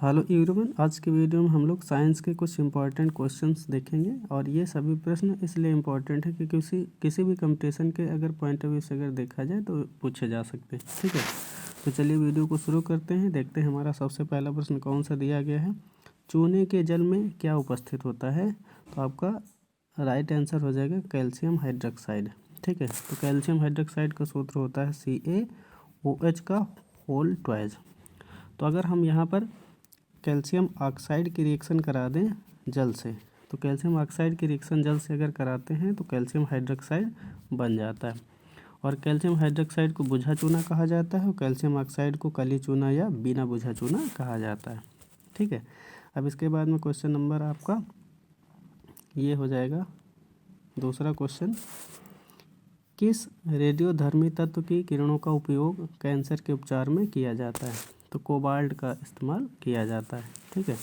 Hello everyone, आज के video में हम लोग साइंस के कुछ इंपॉर्टेंट क्वेश्चंस देखेंगे और ये सभी प्रश्न इसलिए इम्पोर्टेंट है कि किसी भी कंपटीशन के अगर पॉइंट ऑफ व्यू से अगर देखा जाए तो पूछे जा सकते हैं। ठीक है, तो चलिए वीडियो को शुरू करते हैं। देखते हैं हमारा सबसे पहला प्रश्न कौन सा दिया गया है। चूने के जल में क्या उपस्थित होता है? तो आपका राइट आंसर हो जाएगा कैल्शियम हाइड्रोक्साइड। ठीक है, तो कैल्शियम हाइड्रोक्साइड का सूत्र होता है CaOH का होल ट्वाइस। तो अगर हम यहाँ पर कैल्शियम ऑक्साइड की रिएक्शन करा दें जल से, तो कैल्शियम ऑक्साइड की रिएक्शन जल से अगर कराते हैं तो कैल्शियम हाइड्रोक्साइड बन जाता है। और कैल्शियम हाइड्रोक्साइड को बुझा चूना कहा जाता है और कैल्शियम ऑक्साइड को कली चूना या बिना बुझा चूना कहा जाता है। ठीक है, अब इसके बाद में क्वेश्चन नंबर आपका ये हो जाएगा दूसरा क्वेश्चन। किस रेडियोधर्मी तत्व की किरणों का उपयोग कैंसर के उपचार में किया जाता है? तो कोबाल्ट का इस्तेमाल किया जाता है। ठीक है,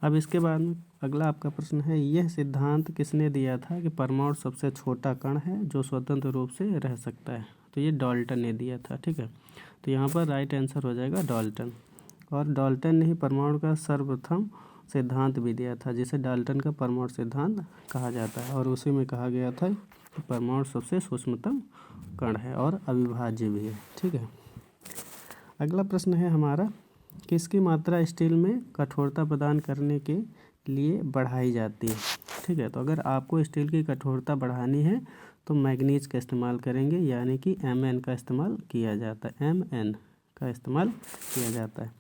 अब इसके बाद में अगला आपका प्रश्न है, यह सिद्धांत किसने दिया था कि परमाणु सबसे छोटा कण है जो स्वतंत्र रूप से रह सकता है? तो ये डाल्टन ने दिया था। ठीक है, तो यहाँ पर राइट आंसर हो जाएगा डाल्टन। और डाल्टन ने ही परमाणु का सर्वप्रथम सिद्धांत भी दिया था, जिसे डाल्टन का परमाणु सिद्धांत कहा जाता है। और उसी में कहा गया था कि परमाणु सबसे सूक्ष्मतम कण है और अविभाज्य भी है। ठीक है, अगला प्रश्न है हमारा, किसकी मात्रा स्टील में कठोरता प्रदान करने के लिए बढ़ाई जाती है? ठीक है, तो अगर आपको स्टील की कठोरता बढ़ानी है तो मैग्नीज का इस्तेमाल करेंगे, यानी कि Mn का इस्तेमाल किया जाता है। Mn का इस्तेमाल किया जाता है।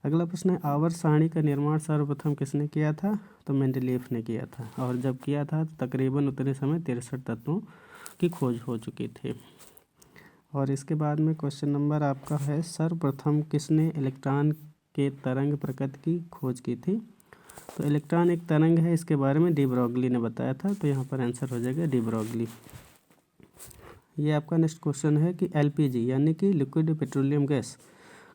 अगला प्रश्न है, आवर्त सारणी का निर्माण सर्वप्रथम किसने किया था? तो मेंडलीफ ने किया था। और जब किया था तो तकरीबन उतने समय 63 तत्वों की खोज हो चुकी थी। और इसके बाद में क्वेश्चन नंबर आपका है, सर्वप्रथम किसने इलेक्ट्रॉन के तरंग प्रकृति की खोज की थी? तो इलेक्ट्रॉन एक तरंग है, इसके बारे में डी ब्रॉगली ने बताया था। तो यहाँ पर आंसर हो जाएगा डी ब्रॉगली। ये आपका नेक्स्ट क्वेश्चन है कि LPG यानी कि लिक्विड पेट्रोलियम गैस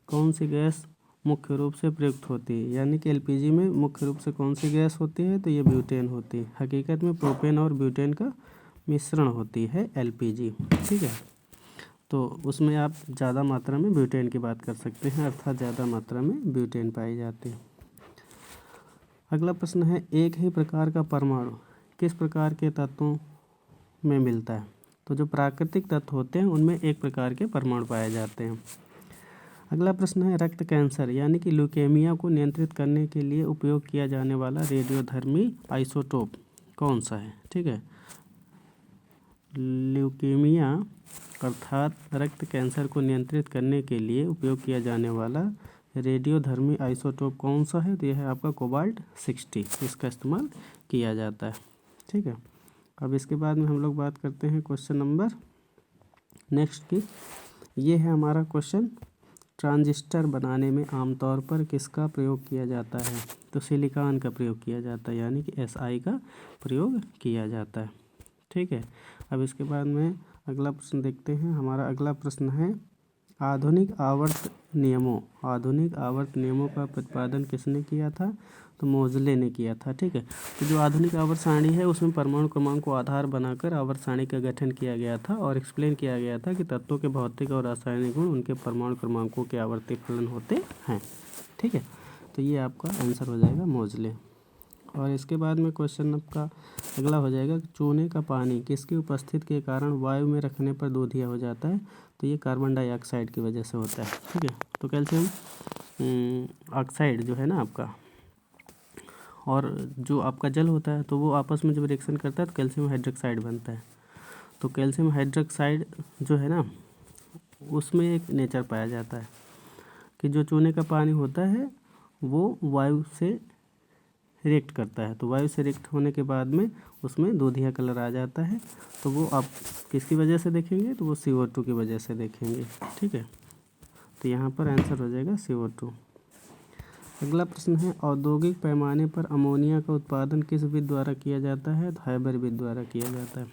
कौन सी गैस मुख्य रूप से प्रयुक्त होती है? यानी कि LPG में मुख्य रूप से कौन सी गैस होती है? तो ये ब्यूटेन होती है। हकीकत में प्रोपेन और ब्यूटेन का मिश्रण होती है LPG। ठीक है, तो उसमें आप ज़्यादा मात्रा में ब्यूटेन की बात कर सकते हैं, अर्थात ज़्यादा मात्रा में ब्यूटेन पाई जाती है। अगला प्रश्न है, एक ही प्रकार का परमाणु किस प्रकार के तत्वों में मिलता है? तो जो प्राकृतिक तत्व होते हैं उनमें एक प्रकार के परमाणु पाए जाते हैं। अगला प्रश्न है, रक्त कैंसर यानी कि ल्यूकेमिया को नियंत्रित करने के लिए उपयोग किया जाने वाला रेडियोधर्मी आइसोटोप कौन सा है? ठीक है, ल्यूकेमिया अर्थात रक्त कैंसर को नियंत्रित करने के लिए उपयोग किया जाने वाला रेडियोधर्मी आइसोटोप कौन सा है? तो यह है आपका कोबाल्ट 60, इसका इस्तेमाल किया जाता है। ठीक है, अब इसके बाद में हम लोग बात करते हैं क्वेश्चन नंबर नेक्स्ट की। ये है हमारा क्वेश्चन, ट्रांजिस्टर बनाने में आमतौर पर किसका प्रयोग किया जाता है? तो सिलिकॉन का प्रयोग किया जाता है, यानी कि Si का प्रयोग किया जाता है। ठीक है, अब इसके बाद में अगला प्रश्न देखते हैं। हमारा अगला प्रश्न है, आधुनिक आवर्त नियमों का प्रतिपादन किसने किया था? तो मोजले ने किया था। ठीक है, तो जो आधुनिक आवर्त सारणी है उसमें परमाणु क्रमांक को आधार बनाकर आवर्त सारणी का गठन किया गया था और एक्सप्लेन किया गया था कि तत्वों के भौतिक और रासायनिक गुण उनके परमाणु क्रमांकों के आवर्ती फलन होते हैं। ठीक है, तो ये आपका आंसर हो जाएगा मोजले। और इसके बाद में क्वेश्चन आपका अगला हो जाएगा, चूने का पानी किसकी उपस्थिति के कारण वायु में रखने पर दूधिया हो जाता है? तो ये कार्बन डाइऑक्साइड की वजह से होता है। ठीक है, तो कैल्शियम ऑक्साइड जो है ना आपका, और जो आपका जल होता है तो वो आपस में जब रिएक्शन करता है तो कैल्शियम हाइड्रोक्साइड बनता है। तो कैल्शियम हाइड्रोक्साइड जो है ना, उसमें एक नेचर पाया जाता है कि जो चूने का पानी होता है वो वायु से रिएक्ट करता है। तो वायु से रिएक्ट होने के बाद में उसमें दूधिया कलर आ जाता है। तो वो आप किसकी वजह से देखेंगे? तो वो CO2 की वजह से देखेंगे। ठीक है, तो यहाँ पर आंसर हो जाएगा CO2। अगला प्रश्न है, औद्योगिक पैमाने पर अमोनिया का उत्पादन किस विधि द्वारा किया जाता है? तो हाइबर विधि द्वारा किया जाता है।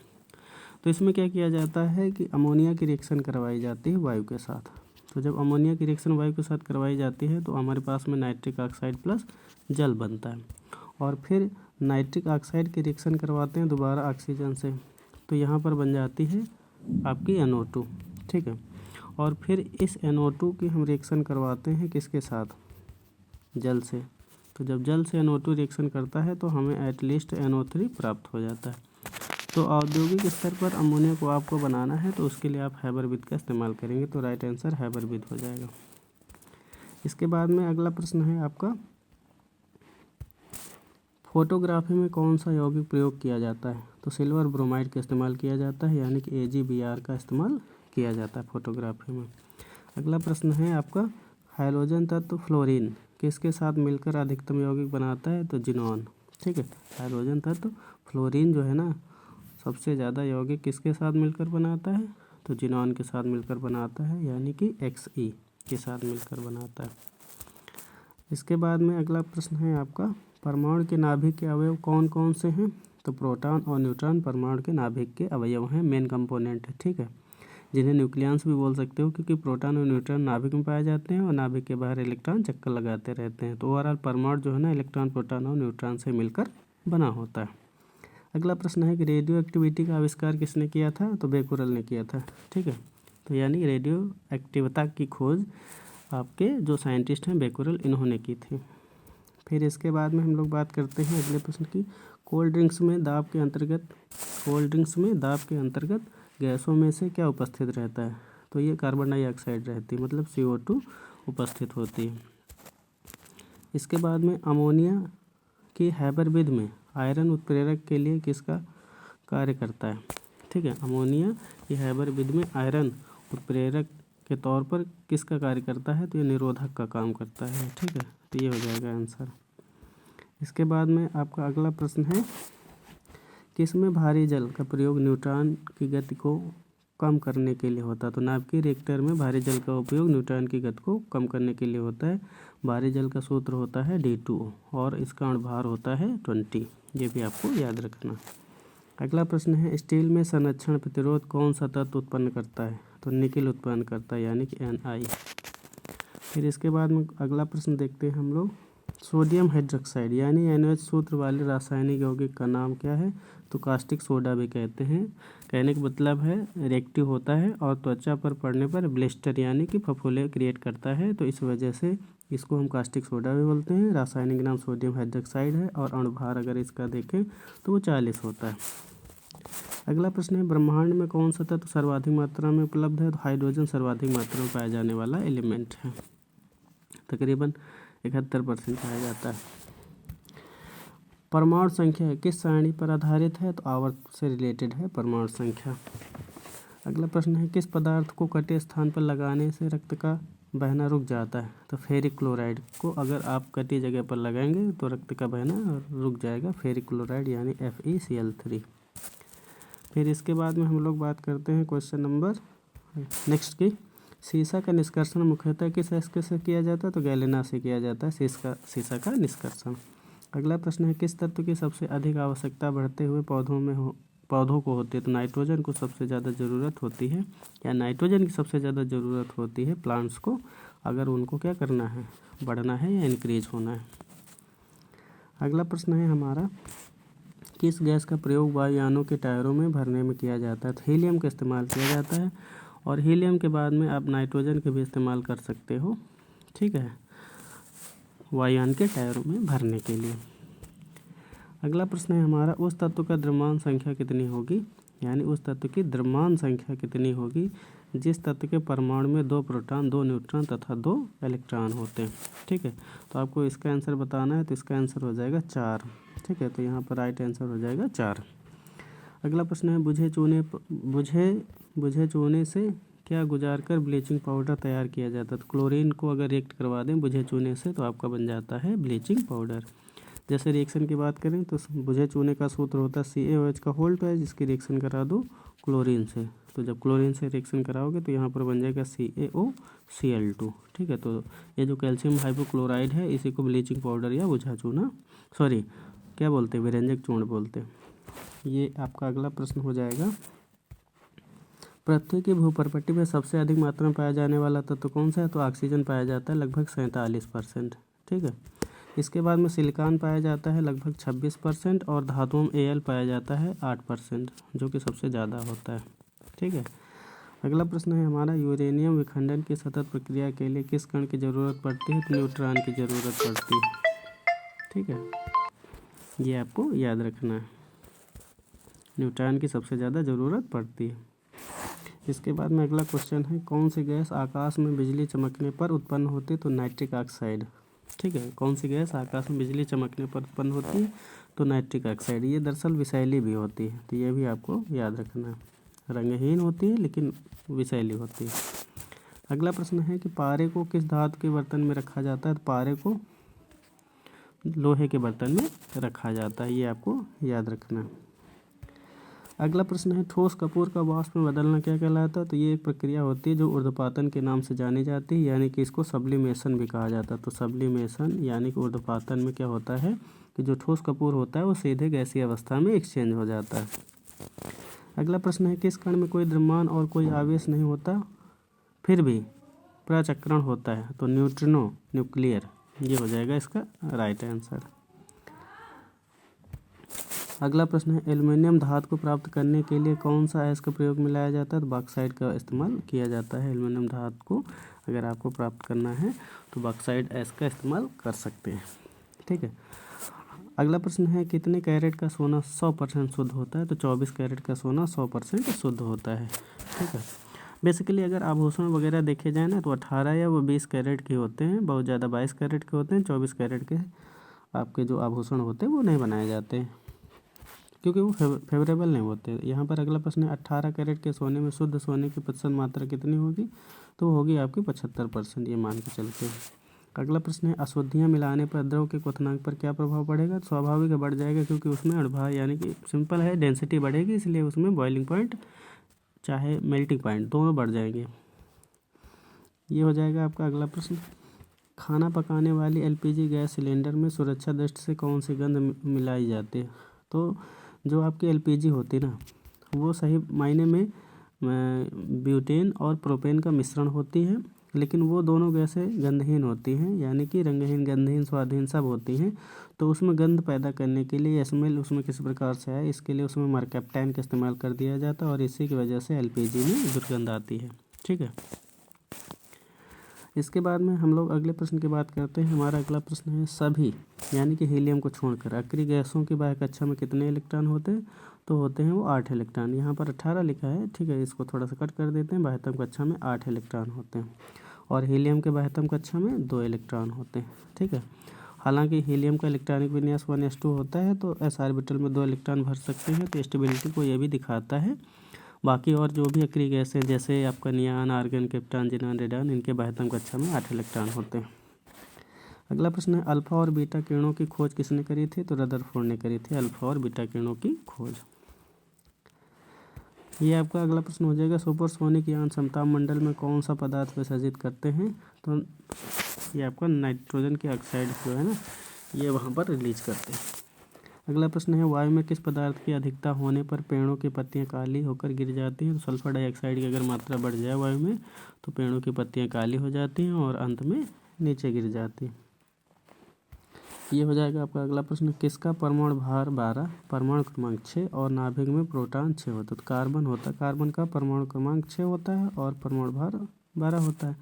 तो इसमें क्या किया जाता है कि अमोनिया की रिएक्शन करवाई जाती है वायु के साथ। तो जब अमोनिया की रिएक्शन वायु के साथ करवाई जाती है तो हमारे पास में नाइट्रिक ऑक्साइड प्लस जल बनता है, और फिर नाइट्रिक ऑक्साइड की रिएक्शन करवाते हैं दोबारा ऑक्सीजन से, तो यहाँ पर बन जाती है आपकी NO2। ठीक है, और फिर इस NO2 की हम रिएक्शन करवाते हैं किसके साथ? जल से। तो जब जल से NO2 रिएक्शन करता है तो हमें एटलीस्ट NO3 प्राप्त हो जाता है। तो औद्योगिक स्तर पर अमोनिया को आपको बनाना है तो उसके लिए आप हैबर-विद का इस्तेमाल करेंगे, तो राइट आंसर हैबर-विद हो जाएगा। इसके बाद में अगला प्रश्न है आपका, फोटोग्राफी में कौन सा यौगिक प्रयोग किया जाता है? तो सिल्वर ब्रोमाइड का इस्तेमाल किया जाता है, यानी कि AgBr का इस्तेमाल किया जाता है फोटोग्राफी में। अगला प्रश्न है आपका, हाइड्रोजन तत्व फ्लोरीन किसके साथ मिलकर अधिकतम यौगिक बनाता है? तो जिनॉन। ठीक है, हाइड्रोजन तत्व फ्लोरीन जो है ना, सबसे ज़्यादा यौगिक किसके साथ मिलकर बनाता है? तो जिनॉन के साथ मिलकर बनाता है, यानी कि Xe के साथ मिलकर बनाता है। इसके बाद में अगला प्रश्न है आपका, परमाणु के नाभिक के अवयव कौन कौन से हैं? तो प्रोटॉन और न्यूट्रॉन परमाणु के नाभिक के अवयव हैं, मेन कंपोनेंट है। ठीक है, जिन्हें न्यूक्लियस भी बोल सकते हो, क्योंकि प्रोटॉन और न्यूट्रॉन नाभिक में पाए जाते हैं और नाभिक के बाहर इलेक्ट्रॉन चक्कर लगाते रहते हैं। तो ओवरऑल परमाणु जो है ना, इलेक्ट्रॉन, प्रोटॉन और न्यूट्रॉन से मिलकर बना होता है। अगला प्रश्न है कि रेडियो एक्टिविटी का आविष्कार किसने किया था? तो बेकुरल ने किया था। ठीक है, तो यानी रेडियो एक्टिवता की खोज आपके जो साइंटिस्ट हैं बेकुरल, इन्होंने की थी। फिर इसके बाद में हम लोग बात करते हैं अगले प्रश्न की, कोल्ड ड्रिंक्स में दाब के अंतर्गत गैसों में से क्या उपस्थित रहता है? तो ये कार्बन डाइऑक्साइड रहती है, मतलब CO2 उपस्थित होती है। इसके बाद में अमोनिया की हैबर-विद में आयरन उत्प्रेरक के लिए किसका कार्य करता है? ठीक है, अमोनिया की हैबर-विद में आयरन उत्प्रेरक के तौर पर किसका कार्य करता है? तो ये निरोधक का काम करता है। ठीक है, तो ये हो जाएगा आंसर। इसके बाद में आपका अगला प्रश्न है, किसमें भारी जल का प्रयोग न्यूट्रॉन की गति को कम करने के लिए होता है? तो नाभिकीय रिएक्टर में भारी जल का उपयोग न्यूट्रॉन की गति को कम करने के लिए होता है। भारी जल का सूत्र होता है D2O और इसका अणुभार होता है 20। ये भी आपको याद रखना। अगला प्रश्न है, स्टील में संरक्षण प्रतिरोध कौन सा तत्व उत्पन्न करता है? तो निकेल उत्पन्न करता है, यानी कि Ni। फिर इसके बाद में अगला प्रश्न देखते हैं हम लोग, सोडियम हाइड्रोक्साइड यानी NaOH सूत्र वाले रासायनिक यौगिक का नाम क्या है? तो कास्टिक सोडा भी कहते हैं। कहने का मतलब है रिएक्टिव होता है और त्वचा पर पड़ने पर ब्लिस्टर यानी कि फफूंदी क्रिएट करता है, तो इस वजह से इसको हम कास्टिक सोडा भी बोलते हैं। रासायनिक नाम सोडियम हाइड्रोक्साइड है और अणुभार अगर इसका देखें तो वो 40 होता है। अगला प्रश्न है, ब्रह्मांड में कौन सा तत्व सर्वाधिक मात्रा में उपलब्ध है? तो हाइड्रोजन सर्वाधिक मात्रा में पाया जाने वाला एलिमेंट है, तकरीबन 71% पाया जाता है। परमाणु संख्या किस सारणी पर आधारित है? तो आवर्त से रिलेटेड है परमाणु संख्या। अगला प्रश्न है, किस पदार्थ को कटे स्थान पर लगाने से रक्त का बहना रुक जाता है? तो फेरिक क्लोराइड को अगर आप कटी जगह पर लगाएंगे तो रक्त का बहना रुक जाएगा, फेरिक क्लोराइड यानी FeCl3। फिर इसके बाद में हम लोग बात करते हैं क्वेश्चन नंबर नेक्स्ट की, सीसा का निष्कर्षण मुख्यतः किस अयस्क से किया जाता है? तो गैलेना से किया जाता है सीसा का निष्कर्षण। अगला प्रश्न है, किस तत्व की सबसे अधिक आवश्यकता बढ़ते हुए पौधों को होती है? तो नाइट्रोजन को सबसे ज़्यादा ज़रूरत होती है, या नाइट्रोजन की सबसे ज़्यादा ज़रूरत होती है प्लांट्स को, अगर उनको क्या करना है, बढ़ना है या इंक्रीज होना है। अगला प्रश्न है हमारा, किस गैस का प्रयोग वायुयानों के टायरों में भरने में किया जाता है? तो हीलियम का इस्तेमाल किया जाता है और हीलियम के बाद में आप नाइट्रोजन के भी इस्तेमाल कर सकते हो। ठीक है, वायुयान के टायरों में भरने के लिए। अगला प्रश्न है हमारा, उस तत्व का द्रव्यमान संख्या कितनी होगी? यानी उस तत्व की द्रव्यमान संख्या कितनी होगी जिस तत्व के परमाणु में 2 प्रोटॉन, 2 न्यूट्रॉन तथा 2 इलेक्ट्रॉन होते हैं। ठीक है, तो आपको इसका आंसर बताना है, तो इसका आंसर हो जाएगा 4। ठीक है, तो यहाँ पर राइट आंसर हो जाएगा 4। अगला प्रश्न है, बुझे चूने से क्या गुजार कर ब्लीचिंग पाउडर तैयार किया जाता है? तो क्लोरीन को अगर रिएक्ट करवा दें बुझे चूने से तो आपका बन जाता है ब्लीचिंग पाउडर। जैसे रिएक्शन की बात करें तो बुझे चूने का सूत्र होता है CaOH का होल ट्वाइस, जिसकी रिएक्शन करा दो क्लोरीन से। तो जब क्लोरीन से रिएक्शन कराओगे तो यहाँ पर बन जाएगा CaOCl2। ठीक है, तो ये जो कैल्शियम हाइपोक्लोराइड है इसी को ब्लीचिंग पाउडर या बुझा चूना, सॉरी क्या बोलते हैं, विरंजक चूर्ण बोलते हैं। ये आपका अगला प्रश्न हो जाएगा, पृथ्वी की भूपर्पट्टी में सबसे अधिक मात्रा में पाया जाने वाला तत्व कौन सा है? तो ऑक्सीजन पाया जाता है, लगभग 47%। ठीक है, इसके बाद में सिलिकॉन पाया जाता है लगभग 26% और धातुओं में Al पाया जाता है 8%, जो कि सबसे ज़्यादा होता है। ठीक है, अगला प्रश्न है हमारा, यूरेनियम विखंडन की सतत प्रक्रिया के लिए किस कण की ज़रूरत पड़ती है? तो न्यूट्रॉन की ज़रूरत पड़ती है। ठीक है, ये आपको याद रखना है, न्यूट्रॉन की सबसे ज़्यादा ज़रूरत पड़ती है। इसके बाद में अगला क्वेश्चन है, कौन सी गैस आकाश में बिजली चमकने पर उत्पन्न होती है? तो नाइट्रिक ऑक्साइड। ठीक है, कौन सी गैस आकाश में बिजली चमकने पर उत्पन्न होती है? तो नाइट्रिक ऑक्साइड। ये दरअसल विषैली भी होती है, तो ये भी आपको याद रखना है। रंगहीन होती है लेकिन विषैली होती है। अगला प्रश्न है कि पारे को किस धातु के बर्तन में रखा जाता है? तो पारे को लोहे के बर्तन में रखा जाता है, ये आपको याद रखना है। अगला प्रश्न है, ठोस कपूर का वाष्प में बदलना क्या कहलाता है? तो ये एक प्रक्रिया होती है जो ऊर्ध्वपातन के नाम से जानी जाती है, यानी कि इसको सब्लिमेशन भी कहा जाता है। तो सब्लिमेशन यानी कि ऊर्ध्वपातन में क्या होता है कि जो ठोस कपूर होता है वो सीधे गैसीय अवस्था में एक्सचेंज हो जाता है। अगला प्रश्न है, किस कण में कोई द्रव्यमान और कोई आवेश नहीं होता फिर भी प्रचक्रण होता है? तो न्यूट्रिनो न्यूक्लियर, ये हो जाएगा इसका राइट आंसर। अगला प्रश्न है, एल्युमिनियम धातु को प्राप्त करने के लिए कौन सा अयस्क का प्रयोग में लाया जाता है? तो बॉक्साइट का इस्तेमाल किया जाता है। एल्युमिनियम धातु को अगर आपको प्राप्त करना है तो बॉक्साइट अयस्क का इस्तेमाल कर सकते हैं। ठीक है, अगला प्रश्न है, कितने कैरेट का सोना 100% शुद्ध होता है? तो 24 कैरेट का सोना 100% शुद्ध होता है। ठीक है, बेसिकली अगर आभूषण वगैरह देखे जाए ना तो 18 या वो 20 कैरेट के होते हैं, बहुत ज़्यादा 22 कैरेट के होते हैं। 24 कैरेट के आपके जो आभूषण होते हैं वो नहीं बनाए जाते हैं क्योंकि वो फेवरेबल नहीं होते। यहाँ पर अगला प्रश्न है, 18 कैरेट के सोने में शुद्ध सोने की प्रतिशत मात्रा कितनी होगी? तो होगी आपकी 75%, ये मान के चलते हैं। अगला प्रश्न है, अशुद्धियाँ मिलाने पर द्रव के क्वथनांक पर क्या प्रभाव पड़ेगा? स्वाभाविक बढ़ जाएगा क्योंकि उसमें अणुभार यानी कि सिंपल है, डेंसिटी बढ़ेगी, इसलिए उसमें बॉइलिंग पॉइंट चाहे मेल्टिंग पॉइंट दोनों बढ़ जाएंगे। ये हो जाएगा आपका अगला प्रश्न। खाना पकाने वाली एलपीजी गैस सिलेंडर में सुरक्षा दृष्टि से कौन सी गंध मिलाई जाती है? तो जो आपकी एलपीजी होती है ना वो सही मायने में ब्यूटेन और प्रोपेन का मिश्रण होती है, लेकिन वो दोनों गैसें गंधहीन होती हैं, यानी कि रंगहीन, गंधहीन, स्वादहीन सब होती हैं। तो उसमें गंध पैदा करने के लिए, स्मेल उसमें किस प्रकार से आए इसके लिए उसमें मरकैप्टैन का इस्तेमाल कर दिया जाता है और इसी की वजह से एलपीजी में दुर्गंध आती है। ठीक है, इसके बाद में हम लोग अगले प्रश्न की बात करते हैं। हमारा अगला प्रश्न है, सभी यानी कि हीलियम को छोड़कर अक्रिय गैसों की बाह्य कक्षा में कितने इलेक्ट्रॉन होते हैं? तो होते हैं वो 8 इलेक्ट्रॉन। यहाँ पर 18 लिखा है, ठीक है, इसको थोड़ा सा कट कर देते हैं। बाह्यतम कक्षा में 8 इलेक्ट्रॉन होते हैं और हीलियम के बाह्यतम कक्षा में 2 इलेक्ट्रॉन होते हैं। ठीक है, हालांकि हीलियम का इलेक्ट्रॉनिक विन्यास 1s2 होता है, तो s ऑर्बिटल में 2 इलेक्ट्रॉन भर सकते हैं, तो स्टेबिलिटी को ये भी दिखाता है। बाकी और जो भी अक्रिय गैस है जैसे आपका नियान, आर्गन, क्रिप्टॉन, जिनान, रेडॉन, इनके बाह्यतम कक्षा में 8 इलेक्ट्रॉन होते हैं। अगला प्रश्न है, अल्फा और बीटा किरणों की खोज किसने करी थी? तो रदरफोर्ड ने करी थी अल्फा और बीटा किरणों की खोज। ये आपका अगला प्रश्न हो जाएगा, सुपरसोनिक यान समताप मंडल में कौन सा पदार्थ विसर्जित करते हैं? तो ये आपका नाइट्रोजन की ऑक्साइड जो है ना ये वहाँ पर रिलीज करते हैं। अगला प्रश्न है, वायु में किस पदार्थ की अधिकता होने पर पेड़ों की पत्तियां काली होकर गिर जाती हैं? तो सल्फर डाइऑक्साइड की अगर मात्रा बढ़ जाए वायु में तो पेड़ों की पत्तियां काली हो जाती हैं और अंत में नीचे गिर जाती हैं। ये हो जाएगा आपका अगला प्रश्न, किसका परमाणु भार 12, परमाणु क्रमांक 6 और नाभिक में प्रोटॉन 6 होता है? तो कार्बन होता है, कार्बन का परमाणु क्रमांक 6 होता है और परमाणु भार 12 होता है।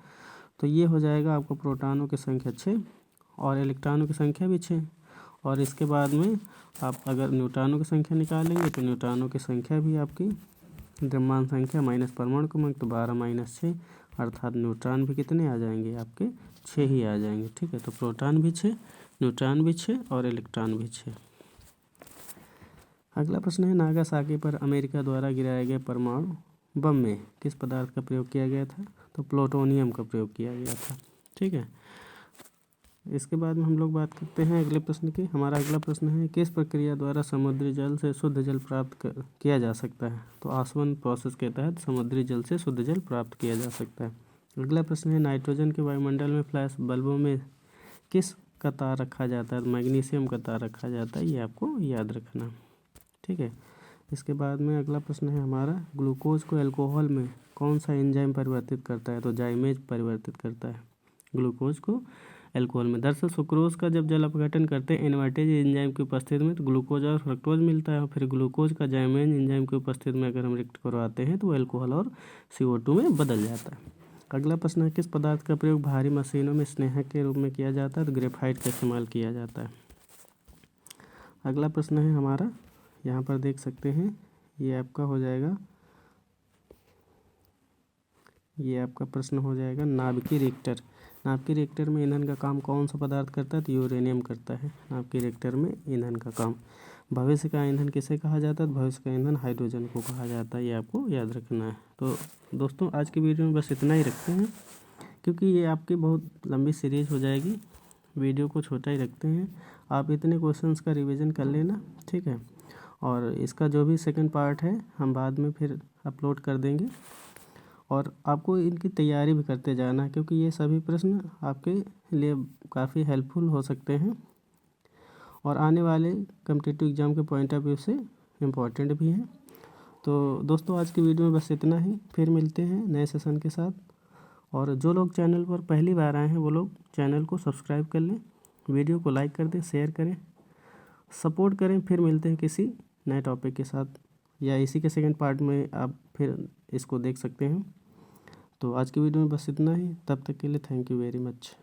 तो ये हो जाएगा आपको प्रोटॉनों की संख्या 6 और इलेक्ट्रॉनों की संख्या भी 6। और इसके बाद में आप अगर न्यूट्रॉनों की संख्या निकालेंगे तो न्यूट्रॉनों की संख्या भी आपकी द्रव्यमान संख्या माइनस परमाणु क्रमांक, तो 12 माइनस 6 अर्थात न्यूट्रॉन भी कितने आ जाएंगे आपके? 6 ही आ जाएंगे। ठीक है, तो प्रोटॉन भी 6, न्यूट्रॉन भी 6 और इलेक्ट्रॉन भी 6। अगला प्रश्न है, नागासाकी पर अमेरिका द्वारा गिराए गए परमाणु बम में किस पदार्थ का प्रयोग किया गया था? तो प्लूटोनियम का प्रयोग किया गया था। ठीक है, इसके बाद में हम लोग बात करते हैं अगले प्रश्न की। हमारा अगला प्रश्न है, किस प्रक्रिया द्वारा समुद्री जल से शुद्ध जल प्राप्त किया जा सकता है? तो आसवन प्रोसेस के तहत समुद्री जल से शुद्ध जल प्राप्त किया जा सकता है। अगला प्रश्न है, नाइट्रोजन के वायुमंडल में फ्लैश बल्बों में किस का तार रखा जाता है? मैग्नीशियम का तार रखा जाता है, ये आपको याद रखना। ठीक है, इसके बाद में अगला प्रश्न है हमारा, ग्लूकोज को एल्कोहल में कौन सा एंजाइम परिवर्तित करता है? तो जाइमेज परिवर्तित करता है ग्लूकोज को एल्कोहल में। दरअसल सुक्रोज का जब जल अपघटन करते हैं इन्वर्टेज एंजाइम की उपस्थिति में तो ग्लूकोज और फ्रक्टोज मिलता है, और फिर ग्लूकोज का जाइमेन एंजाइम की उपस्थिति में अगर हम रिएक्ट करवाते हैं तो एल्कोहल और CO2 में बदल जाता है। अगला प्रश्न है, किस पदार्थ का प्रयोग भारी मशीनों में स्नेहक के रूप में किया जाता है? तो ग्रेफाइट का इस्तेमाल किया जाता है। अगला प्रश्न है हमारा, यहाँ पर देख सकते हैं, ये आपका हो जाएगा, ये आपका प्रश्न हो जाएगा नाभिकीय रिएक्टर। नाभिकीय रिएक्टर में ईंधन का काम कौन सा पदार्थ करता है? तो यूरेनियम करता है नाभिकीय रिएक्टर में ईंधन का काम। भविष्य का ईंधन किसे कहा जाता है? तो भविष्य का ईंधन हाइड्रोजन को कहा जाता है, ये आपको याद रखना है। तो दोस्तों आज की वीडियो में बस इतना ही रखते हैं, क्योंकि ये आपकी बहुत लंबी सीरीज हो जाएगी, वीडियो को छोटा ही रखते हैं। आप इतने क्वेश्चंस का रिवीजन कर लेना, ठीक है। और इसका जो भी सेकंड पार्ट है हम बाद में फिर अपलोड कर देंगे, और आपको इनकी तैयारी भी करते जाना है, क्योंकि ये सभी प्रश्न आपके लिए काफ़ी हेल्पफुल हो सकते हैं और आने वाले कॉम्पिटिटिव एग्ज़ाम के पॉइंट ऑफ व्यू से इम्पॉर्टेंट भी हैं। तो दोस्तों आज की वीडियो में बस इतना ही, फिर मिलते हैं नए सेशन के साथ। और जो लोग चैनल पर पहली बार आए हैं वो लोग चैनल को सब्सक्राइब कर लें, वीडियो को लाइक कर दें, शेयर करें, सपोर्ट करें। फिर मिलते हैं किसी नए टॉपिक के साथ, या इसी के सेकंड पार्ट में आप फिर इसको देख सकते हैं। तो आज की वीडियो में बस इतना ही, तब तक के लिए थैंक यू वेरी मच।